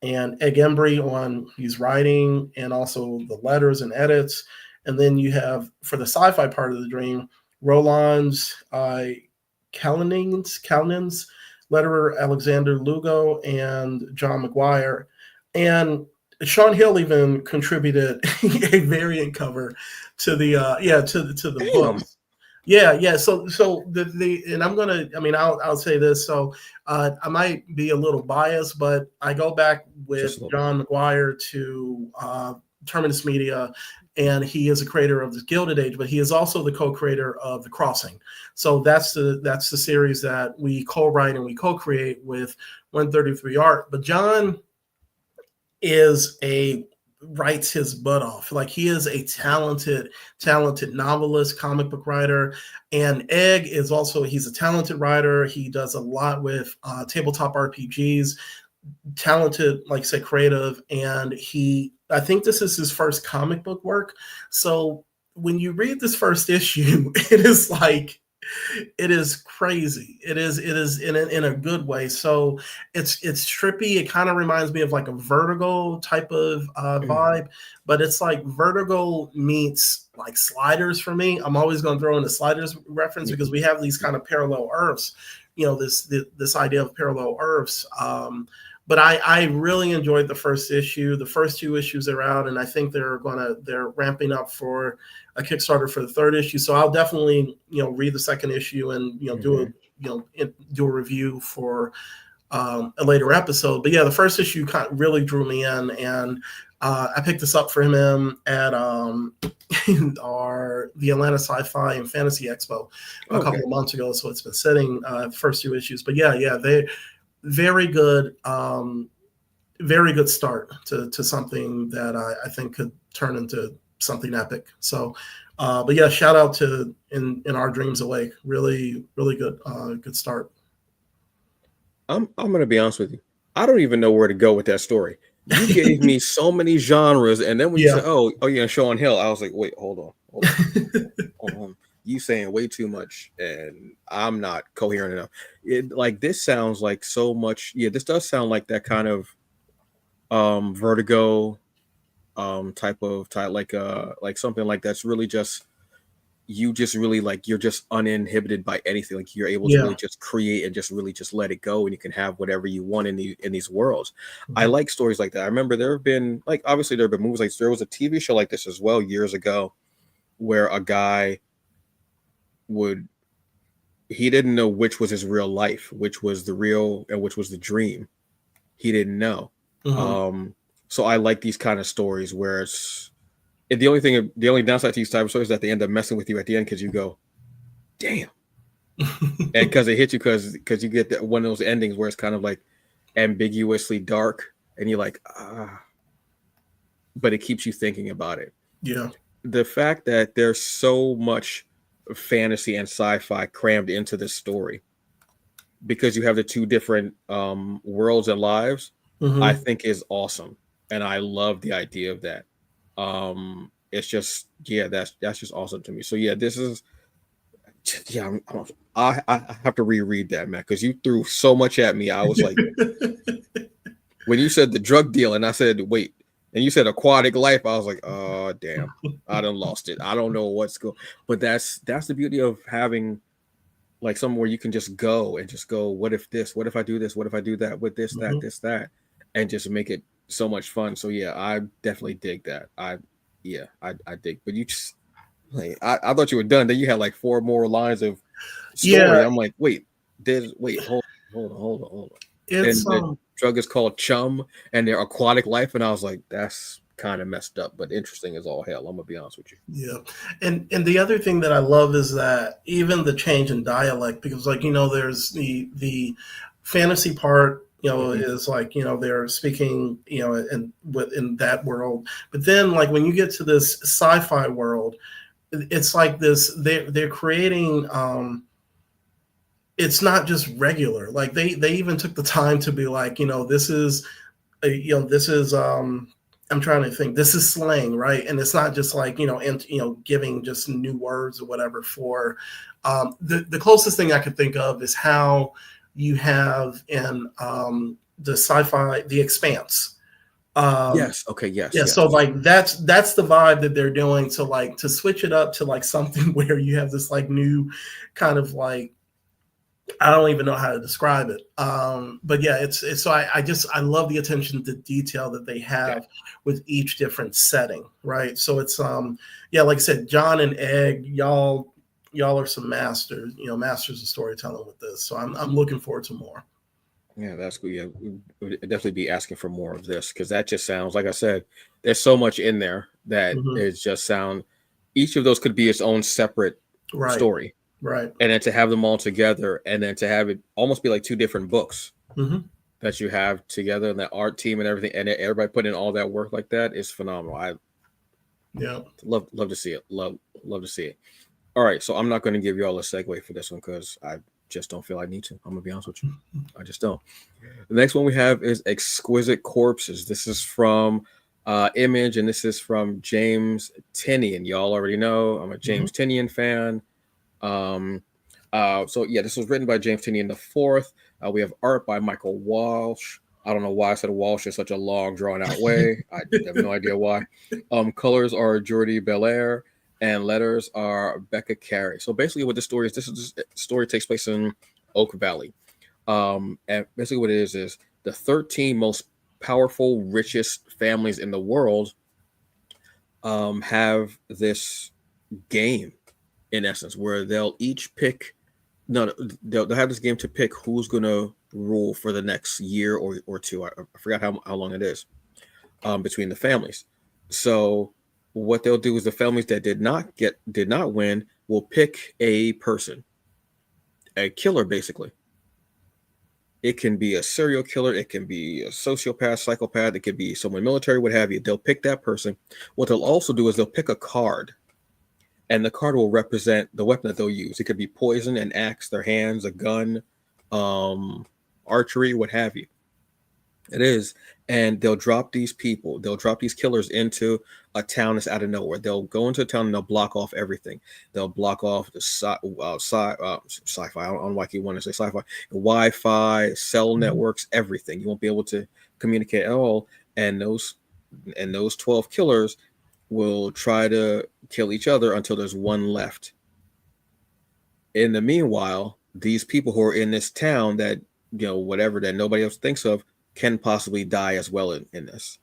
and Ed Embry he's writing and also the letters and edits. And then you have, for the sci-fi part of the dream, Roland's Kalnin's letterer Alexander Lugo and John McGuire. And Sean Hill even contributed a variant cover to the to the book. Yeah. So the and I'm gonna. I mean, I'll say this. So I might be a little biased, but I go back Just a with little bit. John McGuire to Terminus Media, and he is a creator of the Gilded Age, but he is also the co-creator of The Crossing. So that's the series that we co-write and we co-create with 133 Art. But John is a writes his butt off. Like he is a talented novelist, comic book writer. And Egg is also, he's a talented writer. He does a lot with tabletop RPGs, talented, like I said, creative. And I think this is his first comic book work. So when you read this first issue, it is like, it is crazy. It is in a good way. So it's trippy. It kind of reminds me of like a Vertigo type of vibe, but it's like Vertigo meets like Sliders for me. I'm always going to throw in the Sliders reference because we have these kind of parallel Earths. This idea of parallel Earths. But I really enjoyed the first issue. The first two issues are out, and I think they're ramping up for a Kickstarter for the third issue. So I'll definitely read the second issue and do a review for a later episode. But yeah, the first issue kind of really drew me in, and I picked this up for him at the Atlanta Sci-Fi and Fantasy Expo a couple of months ago. So it's been sitting first two issues. But yeah, they very good start to something that I think could turn into something epic. So but yeah, shout out to in Our Dreams Awake. Really good start. I'm gonna be honest with you. I don't even know where to go with that story. You gave me so many genres, and then when you said, "Oh yeah, Sean Hill," I was like, "Wait, hold on. You saying way too much, and I'm not coherent enough." This sounds like so much. Yeah, this does sound like that kind of Vertigo type like something like that's really just you just really like you're just uninhibited by anything. Like you're able to really just create and just really just let it go, and you can have whatever you want in these worlds. I like stories like that. I remember there have been obviously there have been movies like there was a TV show like this as well years ago where a guy he didn't know which was his real life, which was the real and which was the dream. He didn't know. So I like these kind of stories where the only downside to these type of stories is that they end up messing with you at the end because you go, damn. And because it hits you because you get one of those endings where it's kind of like ambiguously dark and you're like, but it keeps you thinking about it. Yeah. The fact that there's so much fantasy and sci-fi crammed into this story because you have the two different worlds and lives, I think is awesome. And I love the idea of that. It's just that's just awesome to me. So yeah, this is I have to reread that, man, because you threw so much at me. I was like, when you said the drug deal, and I said wait, and you said aquatic life, I was like, oh damn, I done lost it. I don't know what's going, but that's the beauty of having like somewhere you can just go and just go, what if this? What if I do this? What if I do that with this, that, and just make it so much fun. So yeah, I definitely dig that. I dig. But you just I thought you were done. Then you had like 4 more lines of story. Yeah. I'm like, hold on. It's And the drug is called Chum, and their aquatic life, and I was like, that's kind of messed up, but interesting as all hell. I'm gonna be honest with you. Yeah, and the other thing that I love is that even the change in dialect, because there's the fantasy part, is like they're speaking in that world, but then like when you get to this sci-fi world, it's like this they're creating. It's not just regular. Like they even took the time to be like this is I'm trying to think. This is slang, right? And it's not just like giving just new words or whatever. For the closest thing I could think of is how you have in the sci-fi, The Expanse. Yes. Okay. Yes. Yeah. Yes. So like that's the vibe that they're doing. To like to switch it up to like something where you have this like new kind of like, I don't even know how to describe it. But yeah, it's so I love the attention to detail that they have with each different setting, right? So it's like I said, John and Egg, y'all y'all are some masters, masters of storytelling with this. So I'm looking forward to more. Yeah, that's good. Yeah, we would definitely be asking for more of this because that just sounds like I said. There's so much in there that it just sound. Each of those could be its own separate Right. story, Right. and then to have them all together, and then to have it almost be like two different books that you have together, and the art team and everything, and everybody put in all that work like that is phenomenal. I love to see it. Love to see it. All right, so I'm not going to give you all a segue for this one because I just don't feel I need to. I'm gonna be honest with you, I just don't. The next one we have is Exquisite Corpses. This is from Image, and this is from James Tynion. Y'all already know I'm a James Tynion fan. So yeah, this was written by James Tynion the fourth. We have art by Michael Walsh. I don't know why I said Walsh in such a long, drawn out way. I have no idea why. Colors are Jordi Belair, and letters are Becca Carey. So basically, what the story is, this story takes place in Oak Valley. And basically, what it is the 13 most powerful, richest families in the world have this game, in essence, where they'll each pick. No, they'll have this game to pick who's going to rule for the next year or two. I forgot how long it is between the families. So what they'll do is the families that did not win will pick a person, a killer, basically. It can be a serial killer, it can be a sociopath, psychopath, it could be someone military, what have you. They'll pick that person. What they'll also do is they'll pick a card, and the card will represent the weapon that they'll use. It could be poison, an axe, their hands, a gun, archery, what have you. It is. And they'll drop these killers into a town that's out of nowhere. They'll go into a town and they'll block off everything. They'll block off the sci-fi. I don't know why I keep wanting to say sci-fi. Wi-Fi, cell networks, everything. You won't be able to communicate at all. And those 12 killers will try to kill each other until there's one left. In the meanwhile, these people who are in this town that, whatever, that nobody else thinks of, can possibly die as well in this.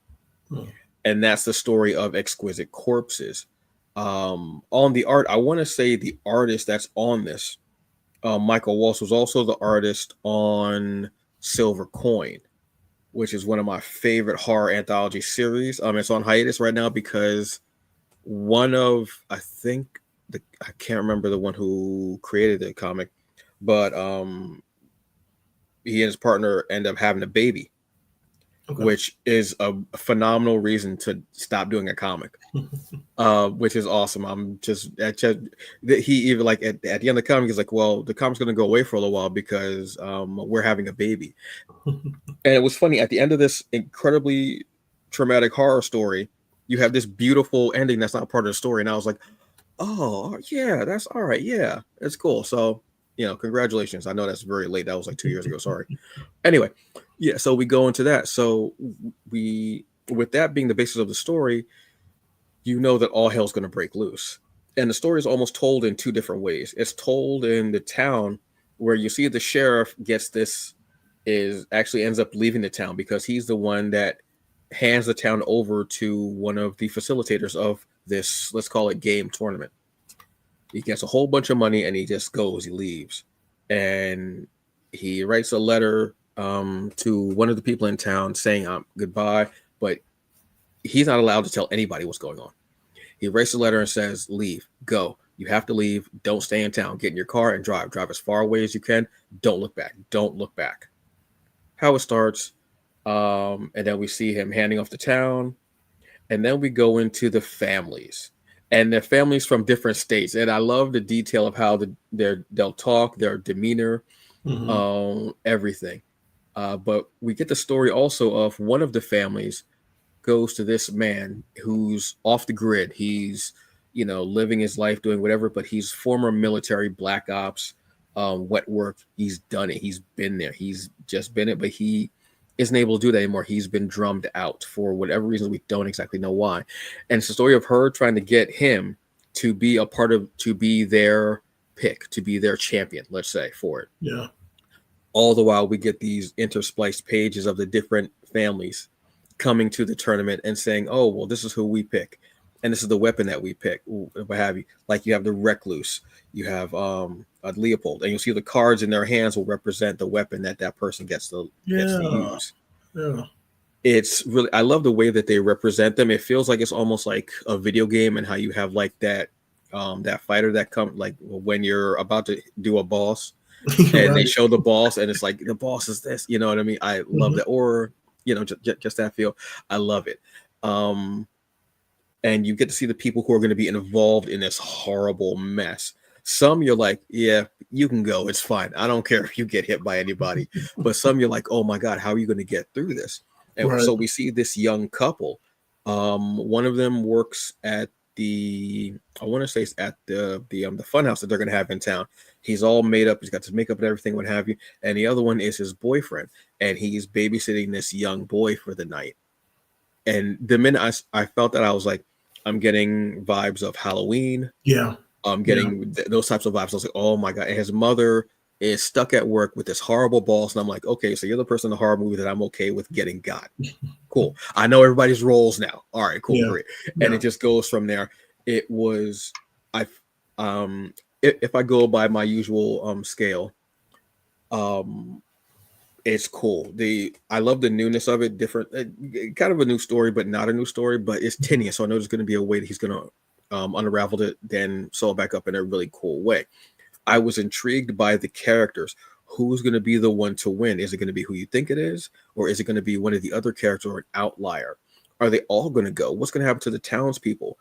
And that's the story of Exquisite Corpses. On the art, I want to say the artist that's on this, Michael Walsh, was also the artist on Silver Coin, which is one of my favorite horror anthology series. It's on hiatus right now because I can't remember the one who created the comic, but he and his partner end up having a baby, which is a phenomenal reason to stop doing a comic, which is awesome. He even like at the end of the comic, he's like, well, the comic's going to go away for a little while because we're having a baby. And it was funny, at the end of this incredibly traumatic horror story, you have this beautiful ending that's not part of the story. And I was like, oh yeah, that's all right. Yeah, it's cool. So, congratulations. I know that's very late. That was like 2 years ago. Sorry. Anyway, yeah. So we go into that. So with that being the basis of the story, that all hell's going to break loose. And the story is almost told in two different ways. It's told in the town where you see the sheriff ends up leaving the town because he's the one that hands the town over to one of the facilitators of this, let's call it, game tournament. He gets a whole bunch of money and he just goes, he leaves. And he writes a letter to one of the people in town saying goodbye, but he's not allowed to tell anybody what's going on. He writes a letter and says, leave, go. You have to leave. Don't stay in town. Get in your car and drive. Drive as far away as you can. Don't look back. Don't look back. How it starts. And then we see him handing off the town. And then we go into the families. And they're families from different states. And I love the detail of how they'll talk, their demeanor, everything. But we get the story also of one of the families goes to this man who's off the grid. He's, living his life, doing whatever, but he's former military, black ops, wet work. He's done it. He's been there. He's just been it, but he isn't able to do that anymore. He's been drummed out for whatever reason. We don't exactly know why. And it's the story of her trying to get him to be to be their pick, to be their champion, let's say, for it. Yeah. All the while we get these interspliced pages of the different families coming to the tournament and saying, oh, well, this is who we pick. and this is the weapon that we pick, what have you. Like you have the recluse, you have a Leopold, and you'll see the cards in their hands will represent the weapon that that person gets to Yeah. use. Yeah. It's really, I love the way that they represent them. It feels like it's almost like a video game, and how you have like that fighter that come like when you're about to do a boss and they Right. show the boss and it's like the boss is this, you know what I mean? I love Mhm. that. Or just that feel, I love it. um and you get to see the people who are going to be involved in this horrible mess. Some you're like, yeah, you can go, it's fine, I don't care if you get hit by anybody. But some you're like, oh my god, how are you going to get through this? And Right. so we see this young couple. One of them works at the, I want to say it's at the fun house that they're going to have in town. He's all made up, he's got his makeup and everything, what have you. And the other one is his boyfriend, and he's babysitting this young boy for the night. And the minute I felt that, I was like, I'm getting vibes of Halloween. Yeah. I'm Yeah. getting those types of vibes. I was like, oh my god. And his mother is stuck at work with this horrible boss, and I'm like, okay, so you're the person in the horror movie that I'm okay with getting got. Cool. I know everybody's roles now. All right, cool, Yeah. great. And Yeah. it just goes from there. It was, I, if I go by my usual scale, um, it's cool. I love the newness of it. Different, kind of a new story, but not a new story. But it's Tinian, so I know there's going to be a way that he's going to unravel it, then sew it back up in a really cool way. I was intrigued by the characters. Who's going to be the one to win? Is it going to be who you think it is, or is it going to be one of the other characters or an outlier? Are they all going to go? What's going to happen to the townspeople?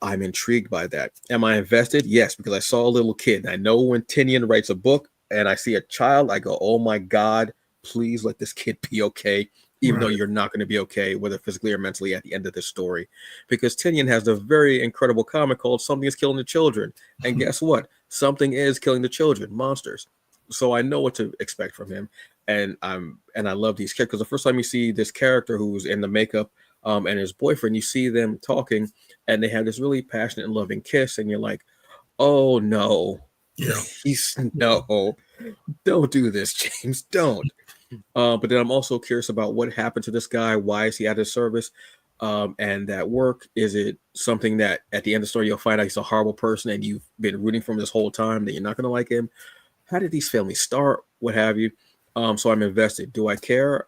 I'm intrigued by that. Am I invested? Yes, because I saw a little kid. I know when Tinian writes a book and I see a child, I go, oh my God, please let this kid be okay, even though Right. you're not going to be okay, whether physically or mentally, at the end of this story. Because Tinian has a very incredible comic called Something is Killing the Children. And guess what? Something is killing the children, monsters. So I know what to expect from him. And I love these characters. Because the first time you see this character who's in the makeup, and his boyfriend, you see them talking, and they have this really passionate and loving kiss, and you're like, oh no, Yeah. he's no, don't do this, James, don't. But then I'm also curious about what happened to this guy. Why is he at his service? And that work, is it something that at the end of the story you'll find out he's a horrible person and you've been rooting for him this whole time, that you're not going to like him? How did these families start? What have you? So I'm invested. Do I care?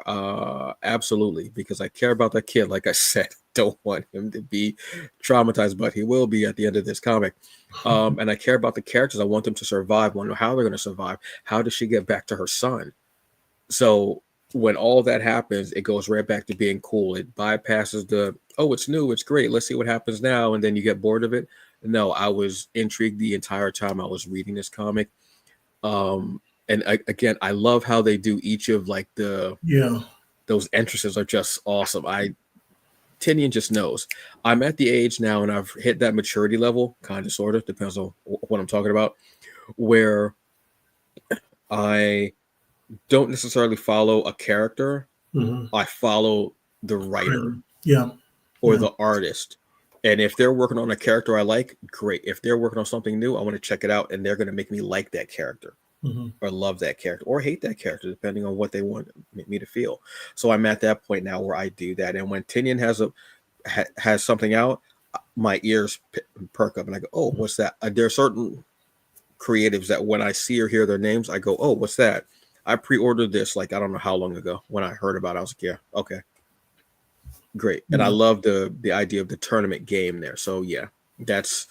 Absolutely, because I care about that kid. Like I said, don't want him to be traumatized, but he will be at the end of this comic. And I care about the characters. I want them to survive. I want to know how they're going to survive. How does she get back to her son? So when all that happens, it goes right back to being cool. It bypasses the, oh, it's new, it's great, let's see what happens now, and then you get bored of it. No, I was intrigued the entire time I was reading this comic. And again, I love how they do each of like Yeah. those entrances are just awesome. Tinian just knows. I'm at the age now, and I've hit that maturity level, kind of, sort of, depends on what I'm talking about, where I don't necessarily follow a character. Hmm. I follow the writer Yeah. or Yeah. the artist. And if they're working on a character I like, great. If they're working on something new, I want to check it out, and they're going to make me like that character Hmm. or love that character or hate that character, depending on what they want me to feel. So I'm at that point now where I do that. And when Tinian has something out, my ears perk up and I go, oh, what's that? There are certain creatives that when I see or hear their names, I go, oh, what's that? I pre-ordered this like I don't know how long ago. When I heard about it, I was like, yeah, okay, great. And I Yeah. love the idea of the tournament game there. So yeah, that's,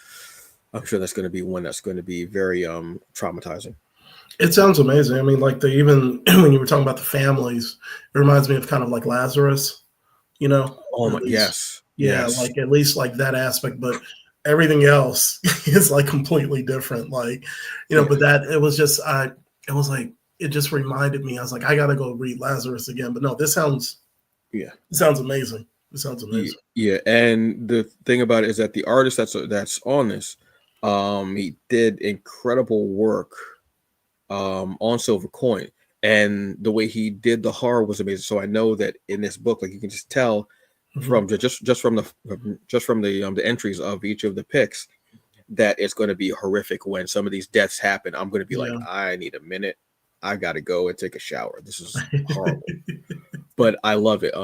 I'm sure that's going to be one that's going to be very traumatizing. It sounds amazing. I mean, like the even when you were talking about the families, it reminds me of kind of like Lazarus, you know, Oh at my, least. yes, Yeah, yes. like at least like that aspect, but everything else is like completely different. Like, Yeah, but that it was just it was like it just reminded me. I was like, I gotta go read Lazarus again. But no, yeah. it sounds amazing. It sounds Yeah, amazing. yeah, and the thing about it is that the artist that's on this, he did incredible work on Silver Coin, and the way he did the horror was amazing. So I know that in this book, like you can just tell Hmm. from just from the entries of each of the picks, that it's going to be horrific when some of these deaths happen. I'm going to be like, Yeah. I need a minute. I got to go and take a shower. This is horrible. but I love it.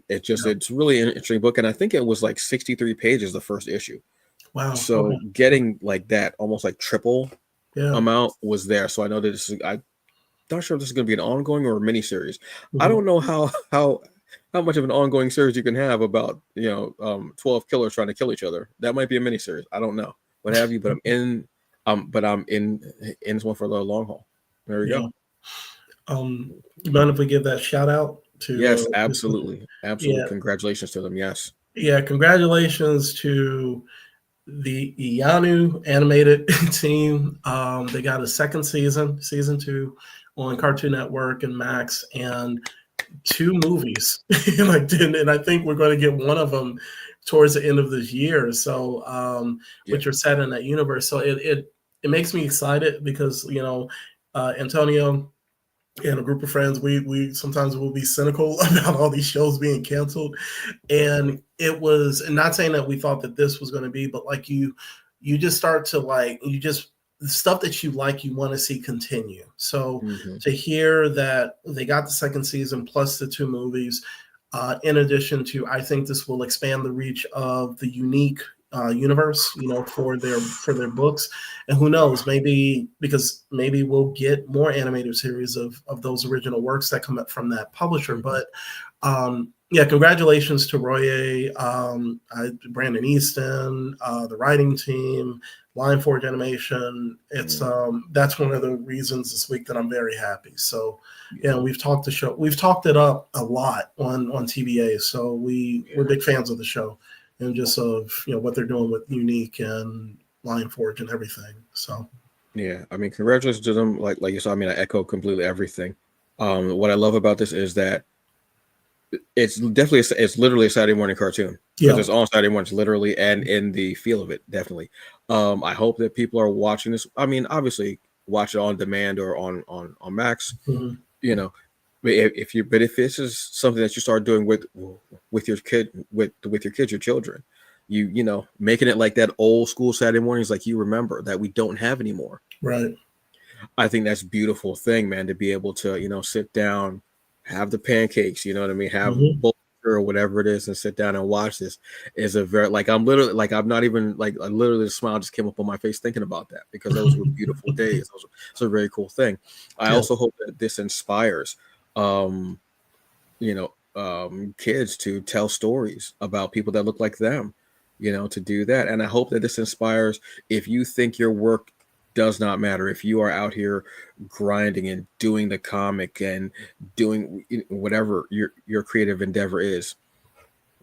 It's really an interesting book, and I think it was like 63 pages the first issue. Wow. So Okay. getting like that almost like triple Yeah. amount was there. So I know that I'm not sure if this is going to be an ongoing or a mini series. I Mhm. don't know how much of an ongoing series you can have about 12 killers trying to kill each other. That might be a mini series. I don't know what have you, but I'm in this one for the long haul. There we Yeah. go. You mind if we give that shout out Yes, to absolutely, absolutely. yeah, Congratulations to them. Yes. yeah, congratulations to the Ianu animated team. They got a second season 2 on Cartoon Network and Max, and 2 movies. And I think we're going to get one of them towards the end of this year. So, Yeah. which are set in that universe. So it makes me excited because Antonio and a group of friends, we sometimes will be cynical about all these shows being canceled. And it was, and not saying that we thought that this was going to be, but like you just start to like, you just, the stuff that you like, you want to see continue. So Mm-hmm. to hear that they got the second season plus the 2 movies, in addition to, I think this will expand the reach of the unique universe, for their books, and who knows, maybe because maybe we'll get more animated series of those original works that come up from that publisher. Mm-hmm. But yeah, congratulations to Royer, Brandon Easton, the writing team, Line Forge Animation. It's that's one of the reasons this week that I'm very happy. So yeah, we've talked it up a lot on TBA. So we're big fans of the show and just of what they're doing with Unique and Lion Forge and everything. So Yeah, I mean, congratulations to them. Like you saw, I mean, I echo completely everything. What I love about this is that it's literally a Saturday morning cartoon because yeah, it's on Saturday mornings, literally, and in the feel of it, definitely. I hope that people are watching this. I mean, obviously, watch it on demand or on Max. mm-hmm. You know, but if this is something that you start doing with your kid with your kids, your children, making it like that old school Saturday mornings like you remember that we don't have anymore. Right. I think that's a beautiful thing, man, to be able to sit down, have the pancakes, you know what I mean, have Mm-hmm. butter or whatever it is, and sit down and watch this. Is a very like I'm literally like I'm not even like I literally the smile just came up on my face thinking about that because those were beautiful days. It's a very cool thing. I Yeah. also hope that this inspires kids to tell stories about people that look like them, to do that. And I hope that this inspires, if you think your work does not matter, if you are out here grinding and doing the comic and doing whatever your creative endeavor is,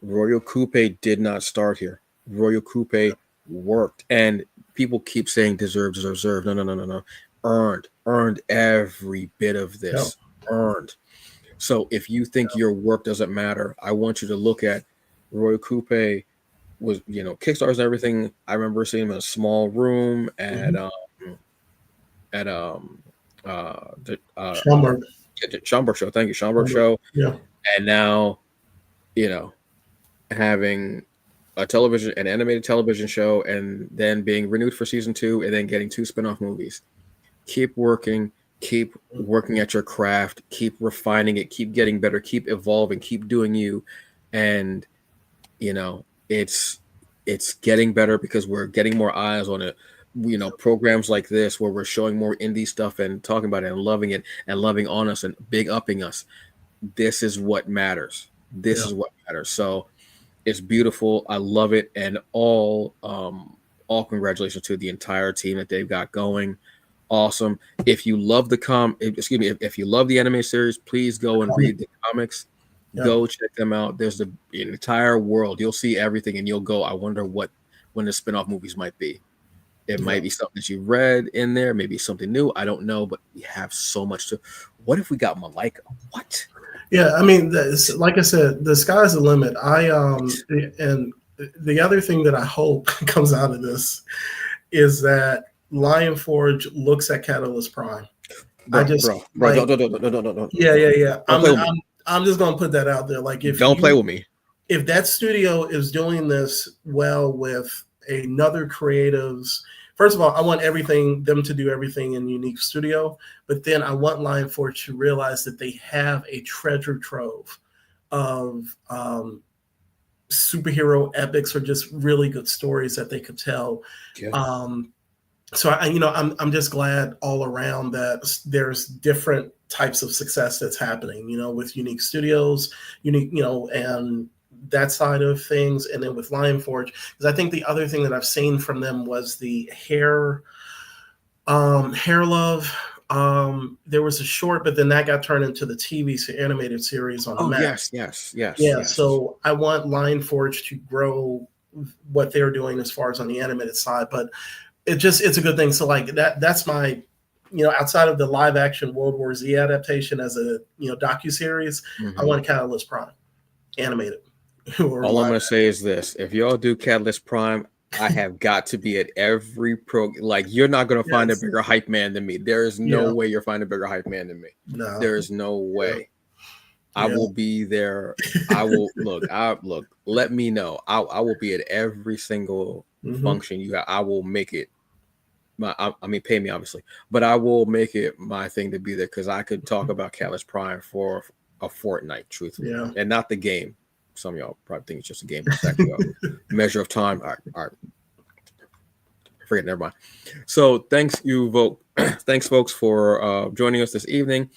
Royal Coupe did not start here. Royal Coupe worked, and people keep saying deserve. No. Earned every bit of this. Earned. So if you think your work doesn't matter, I want you to look at Royal Coupe was, Kickstarters and everything. I remember seeing him in a small room at at Schomburg. the Schomburg show. Thank you, Schomburg Schomburg. show. Yeah. And now, you know, having an animated television show, and then being renewed for season 2, and then getting 2 spin-off movies. Keep working at your craft, keep refining it, keep getting better, keep evolving, keep doing you. And it's getting better because we're getting more eyes on it. Programs like this where we're showing more indie stuff and talking about it and loving it and loving on us and big upping us. This is what matters. This is what matters. So it's beautiful. I love it. And all congratulations to the entire team that they've got going. Awesome. If you love if you love the anime series, please go and read the comics. Go check them out. There's the entire world. You'll see everything, and you'll go, I wonder when the spinoff movies might be. It might be something that you read in there, maybe something new. I don't know, but we have so much to. What if we got Malika? What? Yeah, I mean, like I said, the sky's the limit. And the other thing that I hope comes out of this is that Lion Forge looks at Catalyst Prime. Bro, don't. Yeah. I'm just gonna put that out there. Like, if don't play with me. If that studio is doing this well with another creatives, first of all, I want them to do everything in Unique Studio, but then I want Lion Forge to realize that they have a treasure trove of superhero epics or just really good stories that they could tell. Yeah. So I'm just glad all around that there's different types of success that's happening, with unique studios, and that side of things. And then with Lionforge, because I think the other thing that I've seen from them was the hair love. There was a short, but then that got turned into the TV animated series on Max. Yes. So I want Lionforge to grow what they're doing as far as on the animated side, but it's a good thing. So like that's my, outside of the live action World War Z adaptation as a, docuseries, I want Catalyst Prime animated. All I'm going to say is this. If y'all do Catalyst Prime, I have got to be at every like, you're not going to find a bigger hype man than me. There is no way you're finding a bigger hype man than me. No. There is no way. I will be there. I will look, let me know. I will be at every single function you have. I will make it pay me obviously, but I will make it my thing to be there, because I could talk about Catalyst Prime for a fortnight, truthfully, and not the game. Some of y'all probably think it's just a game, but it's actually a measure of time. All right. Forget, never mind. So thanks folks for joining us this evening.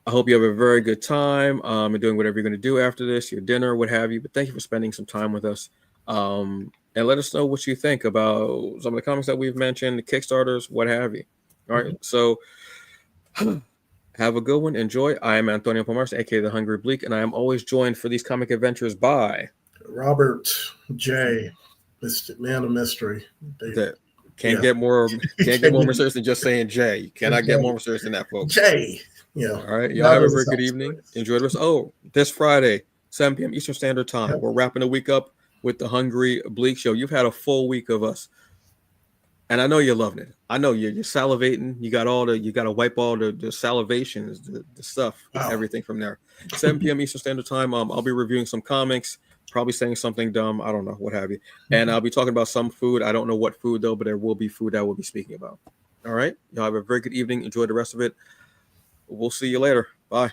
I hope you have a very good time and doing whatever you're going to do after this, your dinner, what have you. But thank you for spending some time with us. And let us know what you think about some of the comics that we've mentioned, the Kickstarters, what have you. All right. So have a good one. Enjoy. I am Antonio Pomarz, aka the Hungry Bleak, and I am always joined for these comic adventures by Robert J, Man of Mystery. Can't get more research than just saying J. You cannot get more research than that, folks. J. Yeah. All right. Y'all have a very good evening. Enjoy this. Oh, this Friday, 7 p.m. Eastern Standard Time. We're wrapping the week up with the Hungry Bleak Show. You've had a full week of us, and I know you're loving it. I know you're salivating. You got to wipe all the salivations, the stuff, everything from there. 7 p.m. Eastern Standard Time. I'll be reviewing some comics, probably saying something dumb. I don't know, what have you. And I'll be talking about some food. I don't know what food though, but there will be food I will be speaking about. All right. Y'all have a very good evening. Enjoy the rest of it. We'll see you later. Bye.